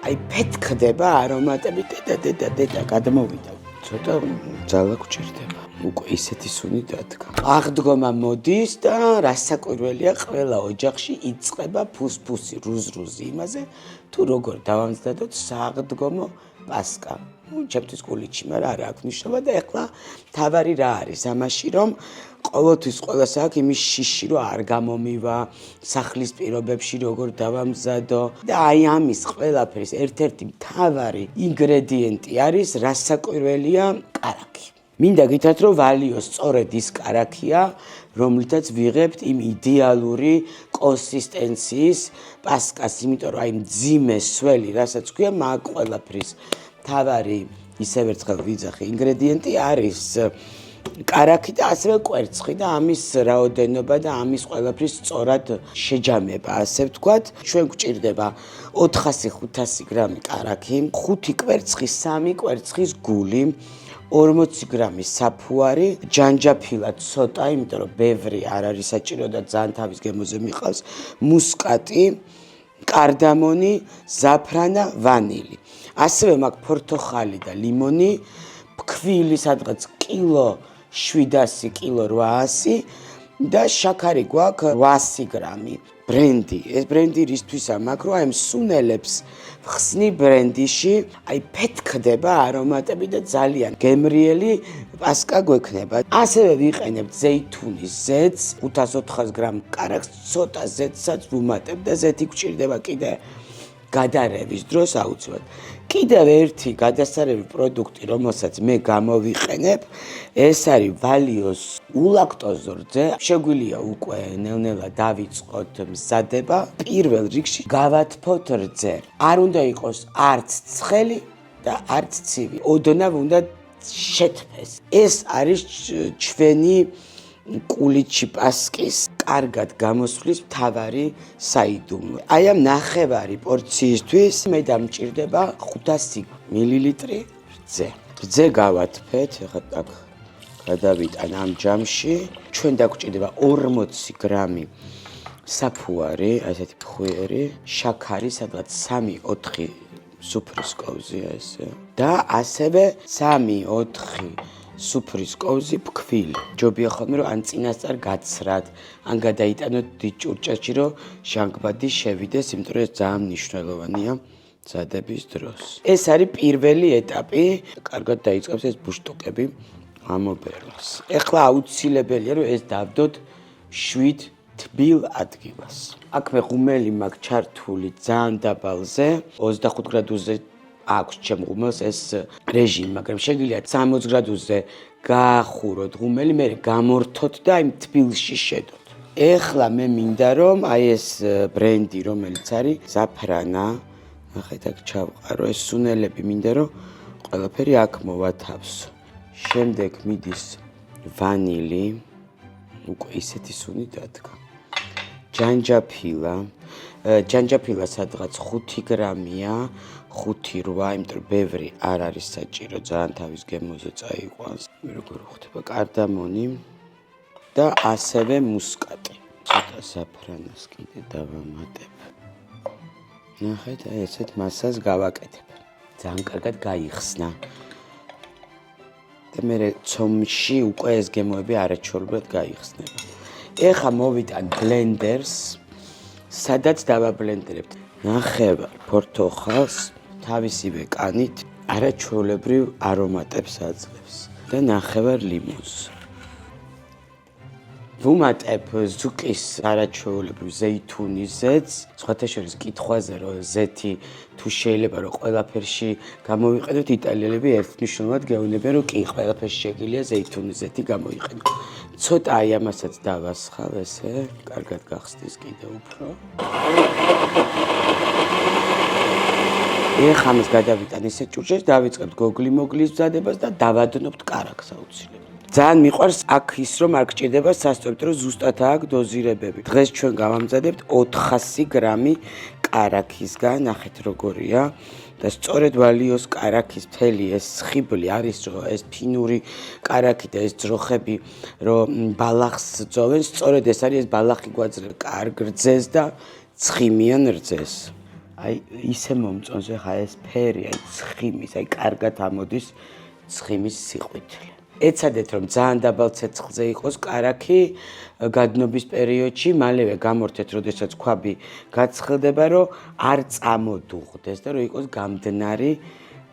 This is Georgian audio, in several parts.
აი ფეთქდება არომატები და გადმოვიდა. ცოტა ძალა გვჭირდება. უკვე ისეთი სუნი დადგა. აღდგომა მოდის და რასაკვირველია, ყველა ოჯახში იწყება ფუსფუსი, რუზრუზი იმაზე, თუ როგორ დავამზადოთ სააღდგომო პასკა. ჩემთვის გულითში, მაგრამ არა აქვს მნიშვნელობა და ეხლა თავარი რა არის ამაში, რომ ყოველთვის ყველას აქვს იმის შიში, რომ არ გამომივა სახლის პირობებში როგორ დავამზადო და აი ამის ყველაფრის ერთ-ერთი მთავარი ინგრედიენტი არის რასაკვირველია კარაქი. მინდა გითხრათ, რომ ვალიო სწორედ ის კარაქია, რომლითაც ვიღებთ იმ იდეალური კონსისტენციის პასკას, იმიტომ რომ აი მძიმე სველი, რასაც ქვია, მაგ ყველაფრის მთავარი ისევ ერთხელ ვიძახი ინგრედიენტი არის კარაქი და ასევე კვერცხი და ამის რაოდენობა და ამის ყველაფრის სწორად შეჯამება, ასე ვთქვათ. ჩვენ გვჭირდება 400-500 გრამი კარაქი, 5 კვერცხი, 3 კვერცხის გული, 40 გრამი საფუარი, ჯანჯაფილა ცოტა, იმიტომ რომ ბევრი არ არის საჭირო და ძალიან თავის გემოზე მიყავს, მუსკატი, კარდამონი, ზაფრანა, ვანილი. ასევე მაქვს ფორთოხალი და ლიმონი, ფქვილი სადღაც კილო 700, კილო 800 და შაქარი გვაქვს 800 გრამი. ბრენდი. ეს ბრენდი რისთვისა მაქვს, რომ აი სუნელებს ხსნი ბრენდიში, აი ფეთქდება არომატები და ძალიან გემრიელი პასკა გვექნება. ასევე ვიყენებ ზეითუნის ზეთს, 500-400 გრამ კარაქს, ცოტა ზეთსაც ვუმატებ და ზეთი გვჭირდება კიდე გადარევის დროს აუცილებლად. კიდევ ერთი გადასარევი პროდუქტი, რომელსაც მე გამოვიყენებ, ეს არის ვალიოს ულაქტოზო რძე. შეგვიძლია უკვე ნელ-ნელა დავიწყოთ მზადება. პირველ რიგში გავათფოთ რძე. არ უნდა იყოს არც ცხელი და არც ცივი. ოდნავ უნდა შეთფეს. ეს არის ჩვენი კულიჩი პასკის კარგად გამოსვლის მთავარი საიდუმლო. აი ამ ნახევარი პორციისთვის მე დამჭირდება 500 მილილიტრი რძე. რძე გავათფეთ, ეხლა აქ გადავიტან ამ ჯამში. ჩვენ დაგვჭირდება 40 გრამი საფუარი, ასეთი ფხვიერი, შაქარი, სადღაც 3-4 სუფრის კოვზია ესე. და ასევე 3-4 სუფრის კოვზი ფქვილი. ჯობია ხოლმე რომ ან წინასწარ გაცრათ, ან გადაიტანოთ დიდ ჭურჭელში, რომ ჟანგბადი შევიდეს, იმიტომ რომ ეს ძალიან მნიშვნელოვანია მზადების დროს. ეს არის პირველი ეტაპი, კარგად დაიწყებს ეს ბუშტუკები ამობერლოს. ეხლა აუცილებელია რომ ეს დავდოთ 7 თბილ ადგილას. აქ მე ღუმელი მაქვს ჩართული ძალიან დაბალზე, 25 გრადუსზე აქვს ჩემ ღუმელს ეს რეჟიმი, მაგრამ შეგიძლია 60 გრადუსზე გაახუროთ ღუმელი, მე გამორთოთ და აი თბილში შედოთ. ეხლა მე მინდა რომ აი ეს ბრენდი, რომელიც არის ზაფრანა, ნახეთ აქ ჩავყარო, ეს სუნელები მინდა რომ ყველაფერი აქ მოვათავსო. შემდეგ მიდის ვანილი, უკვე ისეთი სუნი დადგა. ჯანჯაფილა სადღაც 5 გრამია, 5-8, იმიტომ რომ ბევრი არ არის საჭირო, ძალიან თავის გემოზე წაიყვანს. როგორ ხდება კარდამონი და ასევე მუსკატი. ცოტა საფრანას კიდე დავამატებ. ნახეთ, აი ესეთ მასას გავაკეთებ. ძალიან კარგად გაიხსნა. და მე ცომში უკვე ეს გემოები არაჩვეულებრივად გაიხსნება. ეხლა მოვიტან ბლენდერს, სადაც დავაბლენდერებთ ნახევარ ფორთოხალს თავისივე კანით, არაჩვეულებრივ არომატებს აძლევს და ნახევარ ლიმონს. ვუმატებ ზუკის არაჩვეულებრივ ზეითუნის ზეთს, სხვათა შორის კითხვაზე რომ ზეთი თუ შეიძლება რომ ყველაფერში გამოვიყენოთ, იტალიელები ერთმნიშვნელოვნად გეუბნებიან რომ კი, ყველაფერში შეგიძლია ზეითუნის ზეთი გამოიყენოთ. ცოტა აი ამასაც დავასხავ ესე, კარგად გახსნის კიდე უფრო. ეხლა ამას გადავიტან ისეთ ჭურჭელში, დავიწყებთ გოგლი-მოგლის მზადებას და დავადნობთ კარაქს აუცილებლად. ძალიან მიყვარს აქ ის რომ არ გჭირდება სასწორებით რომ ზუსტად აქვს დოზირებები. დღეს ჩვენ გავამზადებთ 400 გრამი კარაქისგან, ნახეთ როგორია და სწორედ ვალიოს კარაქის მთელი ეს ხიბლი არის რომ ეს ფინური კარაქი და ეს ძროხები რომ ბალახს ძოვენ, სწორედ ეს არის ეს ბალახი გვაძლევს კარგ რძეს და ცხიმიან რძეს. აი ისე მომწონს ხა ეს ფერი, აი ცხიმის, აი კარგად ამოდის ცხიმის სიყვითლე. ეცადეთ რომ ძალიან დაბალ ცეცხლზე იყოს კარაქი გადნობის პერიოდში, მალევე გამორთეთ, როდესაც ქვაბი გაცხელდება, რომ არ წამოდუღდეს და რომ იყოს გამდნარი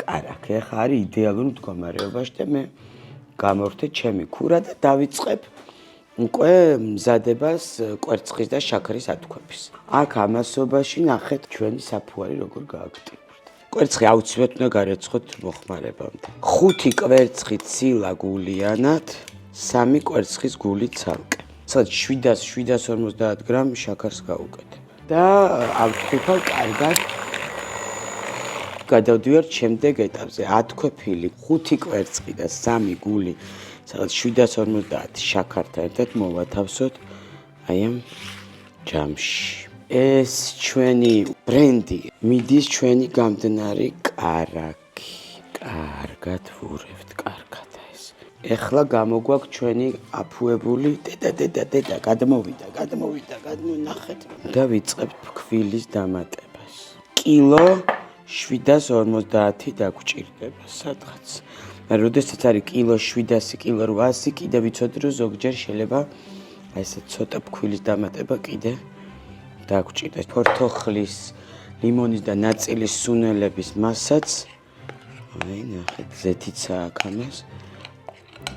კარაქი. ეხა არის იდეალურ მდგომარეობაში და მე გამორთეთ ჩემი ქურა და დავიწყებ უკვე მზადებას კვერცხის და შაქრის ათქვების. აქ ამასობაში ნახეთ ჩვენი საფუარი როგორ გააქტიურდა. კვერცხი აუცილებლად უნდა გარეცხოთ მოხმარებამდე. 5 კვერცხი ცილა გულიანად, 3 კვერცხის გული ცალკე. სადაც 750 გრამ შაქარს გავუკეთებ. და ავთქვიფავ კარგად. გადავდივარ შემდეგ ეტაპზე. ათქვეფილი 5 კვერცხი და 3 გული, სადაც 750 შაქართან ერთად მოვათავსოთ აი ამ ჯამში. ეს ჩვენი ბრენდი მიდის ჩვენი გამდნარი კარაქი. კარგად ვურევთ, კარგად ეს. ეხლა გამოგვაქვს ჩვენი აფუებული დედა, გადმოვიდეთ და ვიწყებთ ფქვილის დამატებას. კილო 750 დაგჭირდება სადღაც. მაგრამ როდესაც არის კილო 700, კილო 800, კიდე ვიცოდი რომ ზოგჯერ შეიძლება ესე ცოტა ფქვილის დამატება კიდე დაგჭირდეს. ფორთოხლის, ლიმონის და ნაწილის სუნელების მასაც აი ნახეთ, ზეთიცა აქ ამას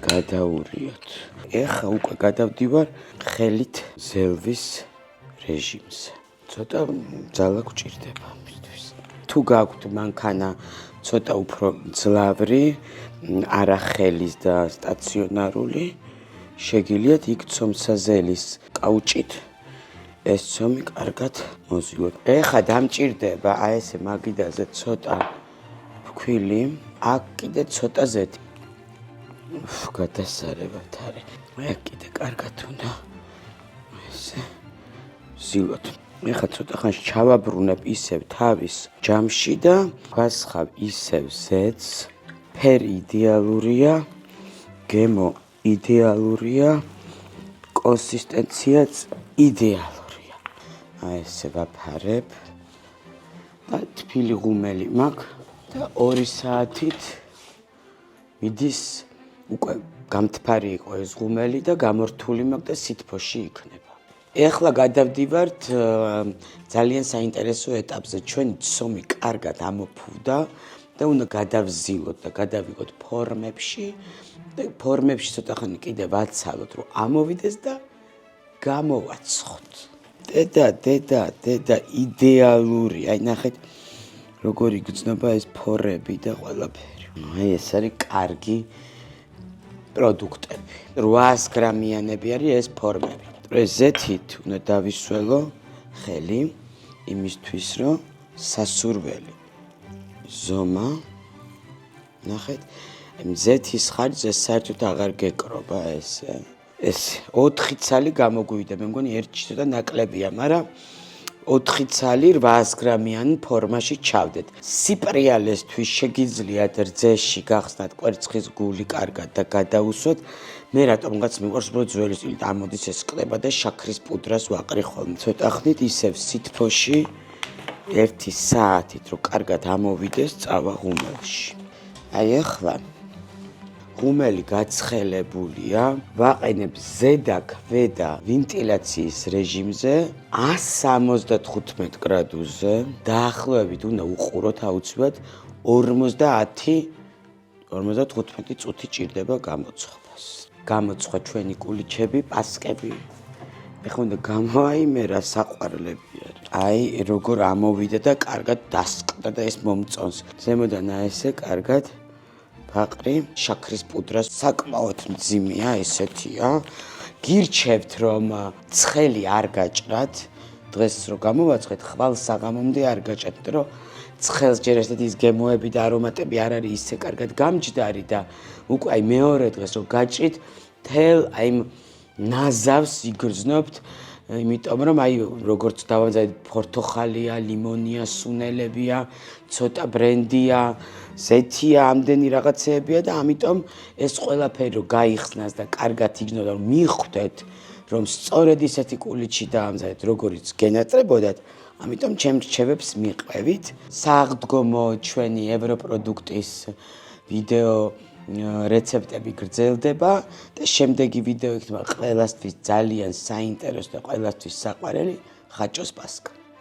გადაურიოთ. ეხა უკვე გადავდივარ ხელით ზელვის რეჟიმზე. ცოტა ძალა გჭირდება ამისთვის. თუ გაქვთ მანქანა ცოტა უფრო ძლავრი, არა ხელის და სტაციონარული, შეგიძლიათ იქ ცომსაზელის კაუჭით ეს ცომი კარგად მოზიოთ. ეხა დამჭირდება აი ესე მაგიდაზე ცოტა ფქვილი, აქ კიდე ცოტა ზეთი. გადასარევად არის. აქ კიდე კარგად უნდა ესე ზილოთ. ეხა ცოტა ხანში ჩავაბრუნებ ისევ თავის ჯამში და ვასხავ ისევ ზეთს. ფერი იდეალურია, გემო იდეალურია, კონსისტენციაც იდეალურია. აი ესე ვაფარებ და თბილი ღუმელი მაქვს და 2 საათით მიდის უკვე გამთფარი იყო ეს ღუმელი და გამორთული მაქვს და სითბოში იქნება. ეხლა გადავდივართ ძალიან საინტერესო ეტაპზე. ჩვენი ცომი კარგად ამოფუვდა და უნდა გადავზილოთ და გადავიღოთ ფორმებში და ფორმებში ცოტა ხანი კიდე ვაცალოთ, რომ ამოვიდეს და გამოვაცხოთ. დედა იდეალური. აი ნახეთ როგორი გრძნობა ეს ფორები და ყველაფერი. აი ეს არის კარგი პროდუქტები. 800 გრამიანები არის ეს ფორმები. ზეთით უნდა დავისველო ხელი იმისთვის, რომ სასურველი ზომა ნახეთ, ზეთის ხარჯზე საერთოდ აღარ გეკრობა ესე. ეს 4 ცალი გამოგვივიდა, მე მგონი ერთი ცოტა ნაკლებია, მაგრამ 4 ცალი 800 გრამიანი ფორმაში ჩავდეთ. სიპრიალესთვის შეგიძლიათ რძეში გახსნათ კვერცხის გული კარგად და გადაუსვათ. მე რატომღაც მიყვარს რომ ძველი სტილით ამოდის ეს ყდება და შაქრის პუდრას ვაყრი ხოლმე. ცოტა ხნით ისევ სითბოში 1 საათით რომ კარგად ამოვიდეს წავა ღუმელში. აი ახლა ღუმელი გაცხელებულია, ვაყენებ ზედა-ქვედა ვენტილაციის რეჟიმზე 175 გრადუსზე. დაახლოებით უნდა უყუროთ აუცილებლად 50-55 წუთი ჭირდება გამოცხობას. გამოცხვა ჩვენი კულიჩები, პასკები. ეხლა უნდა გამოაიმერა საყვარლები არის. აი როგორ ამოვიდა და კარგად დასკდა და ეს მომწონს. ზემოდან ესე კარგად ფაყრი შაქრის პუდრა საკმაოდ მძიმეა ესეთია. გირჩევთ რომ ცხელი არ გაჭრათ. დღეს რო გამოვაცხეთ ხვალ საღამომდე არ გაჭრათ, რომ ცხელს ჯერ ესეთ ის გემოები და არომატები არ არის ისე კარგად გამჯდარი და უკვე აი მეორე დღეს რო გაჭრით თელ აი ნაზავს იგრძნობთ, იმიტომ რომ აი როგორც დავამზადეთ ფორთოხალია, ლიმონია, სუნელებია, ცოტა ბრენდია, ზეთია, ამდენი რაღაცეებია და ამიტომ ეს ყველაფერი რომ გაიხსნას და კარგად იგრძნოთ და მიხვდეთ რომ სწორედ ისეთი კულიჩი დაამზადეთ, როგორიც გენატრებოდათ, ამიტომ ჩემ რჩევებს მიყვევით. საღდგომო ჩვენი ევროპროდუქტის ვიდეო რეცეპტები გრძელდება და შემდეგი ვიდეო იქნება ყველასთვის ძალიან საინტერესო და ყველასთვის საყვარელი ხაჭოს პასკა.